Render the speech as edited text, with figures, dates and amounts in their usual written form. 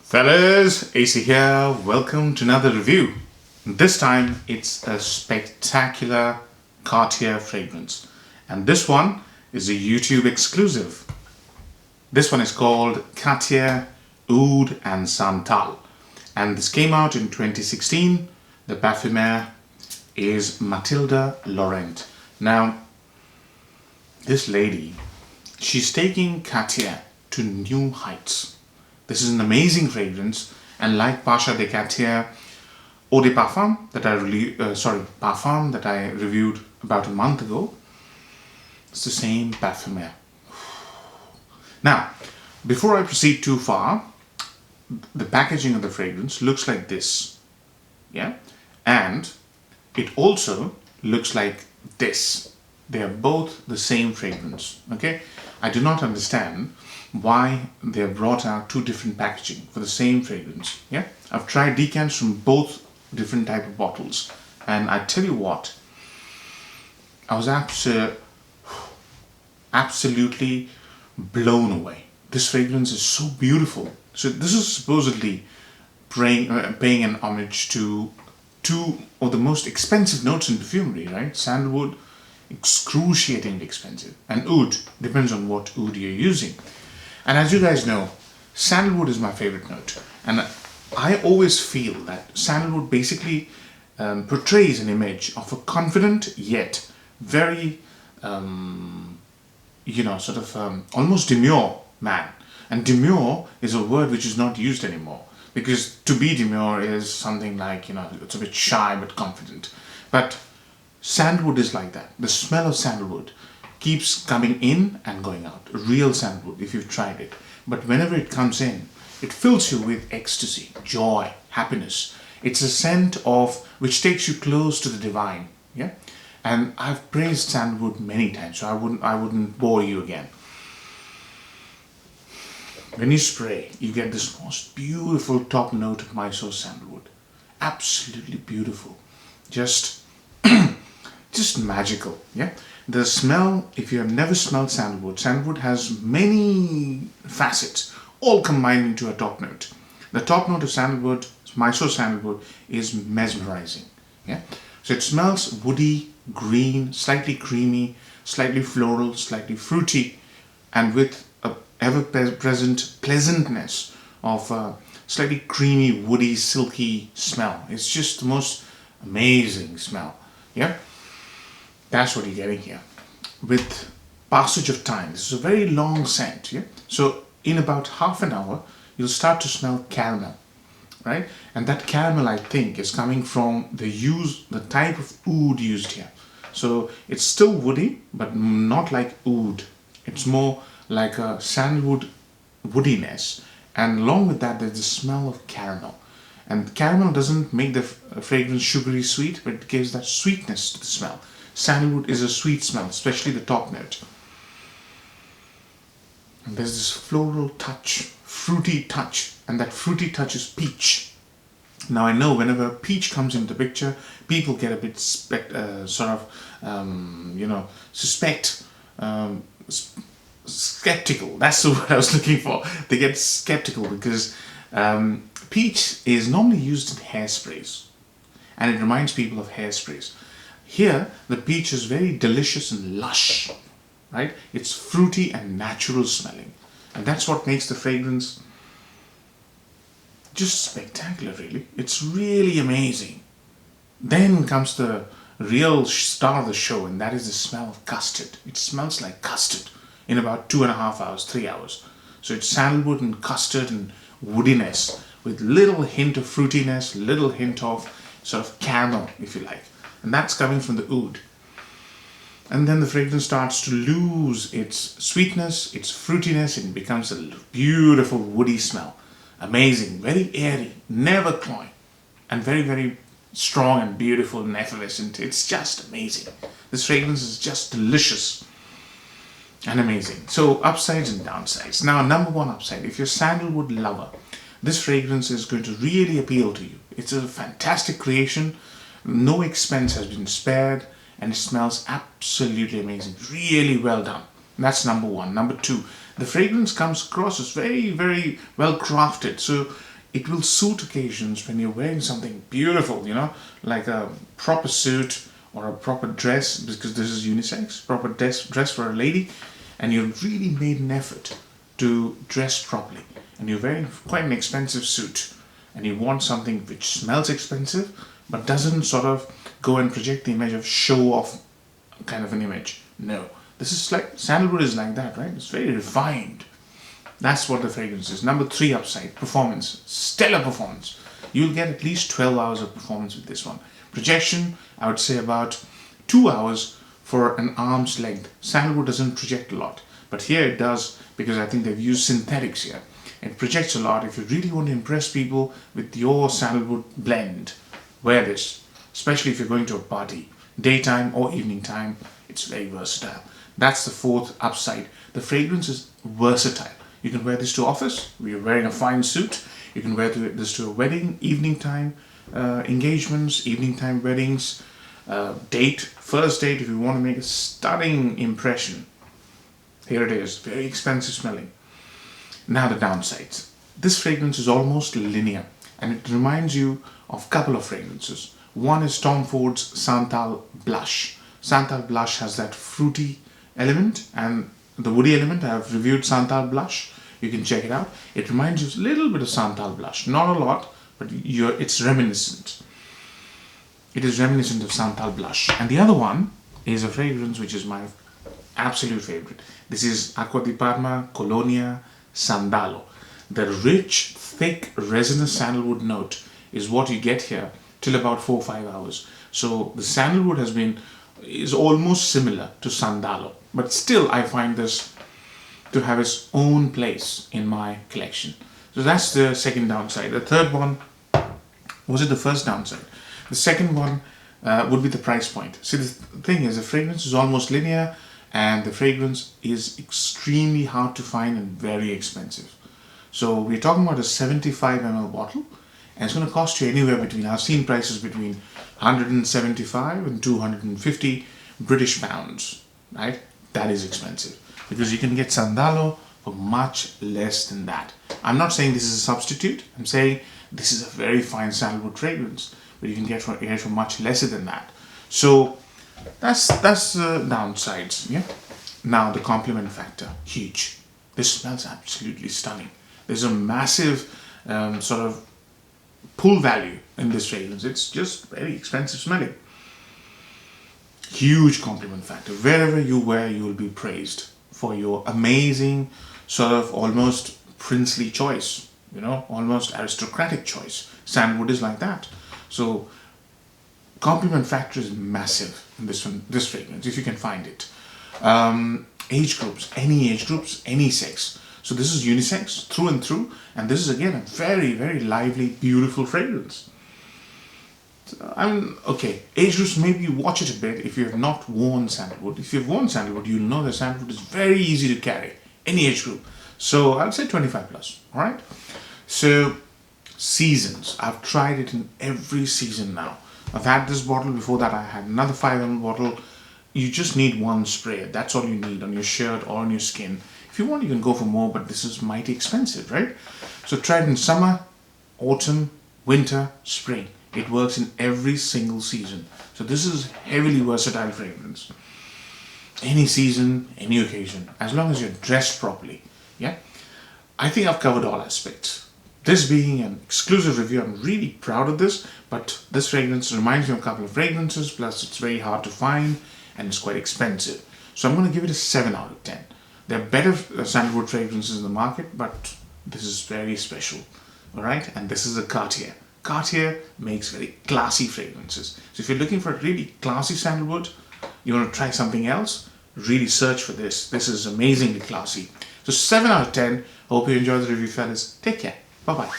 Fellas, AC here. Welcome to another review. This time it's a spectacular Cartier fragrance, and this one is a YouTube exclusive. This one is called Cartier Oud and Santal, and this came out in 2016. The parfumeur is Mathilde Laurent. Now, this lady, she's taking Cartier to new heights. This is an amazing fragrance, and like Pasha de Cartier Eau de Parfum that I reviewed about a month ago, it's the same parfumeur. Now, before I proceed too far, the packaging of the fragrance looks like this, yeah, and it also looks like this. They are both the same fragrance. Okay, I do not understand why they have brought out two different packaging for the same fragrance. Yeah, I've tried decants from both different type of bottles, and I tell you what, I was absolutely blown away. This fragrance is so beautiful. So this is supposedly paying an homage to two of the most expensive notes in perfumery, right? Sandalwood, excruciatingly expensive, and oud, depends on what oud you're using. And as you guys know, sandalwood is my favorite note, and I always feel that sandalwood basically portrays an image of a confident yet very almost demure man. And demure is a word which is not used anymore, because to be demure is something like, it's a bit shy but confident. But sandalwood is like that. The smell of sandalwood keeps coming in and going out. Real sandalwood, if you've tried it. But whenever it comes in, it fills you with ecstasy, joy, happiness. It's a scent which takes you close to the divine. Yeah, and I've praised sandalwood many times, so I wouldn't bore you again. When you spray, you get this most beautiful top note of Mysore sandalwood. Absolutely beautiful. Just magical. Yeah. The smell, if you have never smelled sandalwood, sandalwood has many facets, all combined into a top note. The top note of sandalwood, Mysore sandalwood, is mesmerizing. Yeah. So it smells woody, green, slightly creamy, slightly floral, slightly fruity, and with a ever-present pleasantness of a slightly creamy, woody, silky smell. It's just the most amazing smell. Yeah. That's what you're getting here. With passage of time, this is a very long scent. Yeah. So in about half an hour, you'll start to smell caramel, right? And that caramel, I think, is coming from the type of oud used here. So it's still woody, but not like oud. It's more like a sandalwood woodiness, and along with that, there's the smell of caramel. And caramel doesn't make the fragrance sugary sweet, but it gives that sweetness to the smell. Sandalwood is a sweet smell, especially the top note. And there's this floral touch, fruity touch, and that fruity touch is peach. Now I know whenever peach comes into the picture, people get a bit skeptical. That's the word I was looking for. They get skeptical because peach is normally used in hairsprays, and it reminds people of hairsprays. Here, the peach is very delicious and lush, right? It's fruity and natural smelling. And that's what makes the fragrance just spectacular, really. It's really amazing. Then comes the real star of the show, and that is the smell of custard. It smells like custard in about 2.5 hours, 3 hours. So it's sandalwood and custard and woodiness with little hint of fruitiness, little hint of sort of caramel, if you like. And that's coming from the oud. And then the fragrance starts to lose its sweetness, its fruitiness, and becomes a beautiful woody smell. Amazing, very airy, never cloying, and very, very strong and beautiful and effervescent. It's just amazing. This fragrance is just delicious and amazing. So upsides and downsides. Now, number one upside, if you're a sandalwood lover, this fragrance is going to really appeal to you. It's a fantastic creation. No expense has been spared, and it smells absolutely amazing. Really well done. That's number one. Number two, the fragrance comes across as very, very well crafted. So it will suit occasions when you're wearing something beautiful, like a proper suit or a proper dress, because this is unisex, proper dress for a lady, and you've really made an effort to dress properly, and you're wearing quite an expensive suit, and you want something which smells expensive but doesn't sort of go and project the image of show off kind of an image. No, this is like, sandalwood is like that, right? It's very refined. That's what the fragrance is. Number 3 upside, performance. Stellar performance. You'll get at least 12 hours of performance with this one. Projection, I would say about 2 hours for an arm's length. Sandalwood doesn't project a lot, but here it does, because I think they've used synthetics here. It projects a lot. If you really want to impress people with your sandalwood blend, wear this, especially if you're going to a party, daytime or evening time. It's very versatile. That's the 4th upside. The fragrance is versatile. You can wear this to office, you're wearing a fine suit. You can wear this to a wedding, evening time engagements, evening time weddings, first date, if you want to make a stunning impression. Here it is, very expensive smelling. Now the downsides. This fragrance is almost linear, and it reminds you of a couple of fragrances. One is Tom Ford's Santal blush. Santal blush has that fruity element and the woody element. I have reviewed Santal blush. You can check it out. It reminds you a little bit of Santal blush. Not a lot, but it's reminiscent. It is reminiscent of Santal blush. And the other one is a fragrance which is my absolute favorite. This is Acqua di Parma Colonia Sandalo. The rich, thick, resinous sandalwood note is what you get here till about 4 or 5 hours. So the sandalwood is almost similar to Sandalo, but still I find this to have its own place in my collection. So that's the second downside. The third one, was it the first downside? The second one would be the price point. See, the thing is, the fragrance is almost linear, and the fragrance is extremely hard to find and very expensive. So we're talking about a 75 ml bottle, and it's going to cost you anywhere between, I've seen prices between 175 and 250 British pounds, right? That is expensive, because you can get Sandalo for much less than that. I'm not saying this is a substitute. I'm saying this is a very fine sandalwood fragrance, but you can get for much lesser than that. So that's the downsides. Yeah. Now the compliment factor, huge. This smells absolutely stunning. There's a massive sort of pull value in this fragrance. It's just very expensive smelling. Huge compliment factor. Wherever you wear, you will be praised for your amazing sort of almost princely choice, almost aristocratic choice. Sandalwood is like that. So compliment factor is massive in this fragrance, if you can find it. Age groups, any sex. So this is unisex through and through, and this is again a very, very lively, beautiful fragrance. Okay, age groups, maybe watch it a bit if you have not worn sandalwood. If you've worn sandalwood, you'll know that sandalwood is very easy to carry, any age group. So I'd say 25 plus, all right? So seasons, I've tried it in every season now. I've had this bottle. Before that I had another 5 ml bottle. You just need one spray. That's all you need on your shirt or on your skin. If you want, you can go for more, but this is mighty expensive, right? So try it in summer, autumn, winter, spring. It works in every single season. So this is heavily versatile fragrance. Any season, any occasion, as long as you're dressed properly. Yeah, I think I've covered all aspects. This being an exclusive review, I'm really proud of this, but this fragrance reminds me of a couple of fragrances, plus it's very hard to find and it's quite expensive. So I'm going to give it a 7 out of 10. There are better sandalwood fragrances in the market, but this is very special. All right, and this is a Cartier. Cartier makes very classy fragrances. So if you're looking for a really classy sandalwood, you want to try something else, really search for this. This is amazingly classy. So 7 out of 10. Hope you enjoyed the review, fellas. Take care. Bye-bye.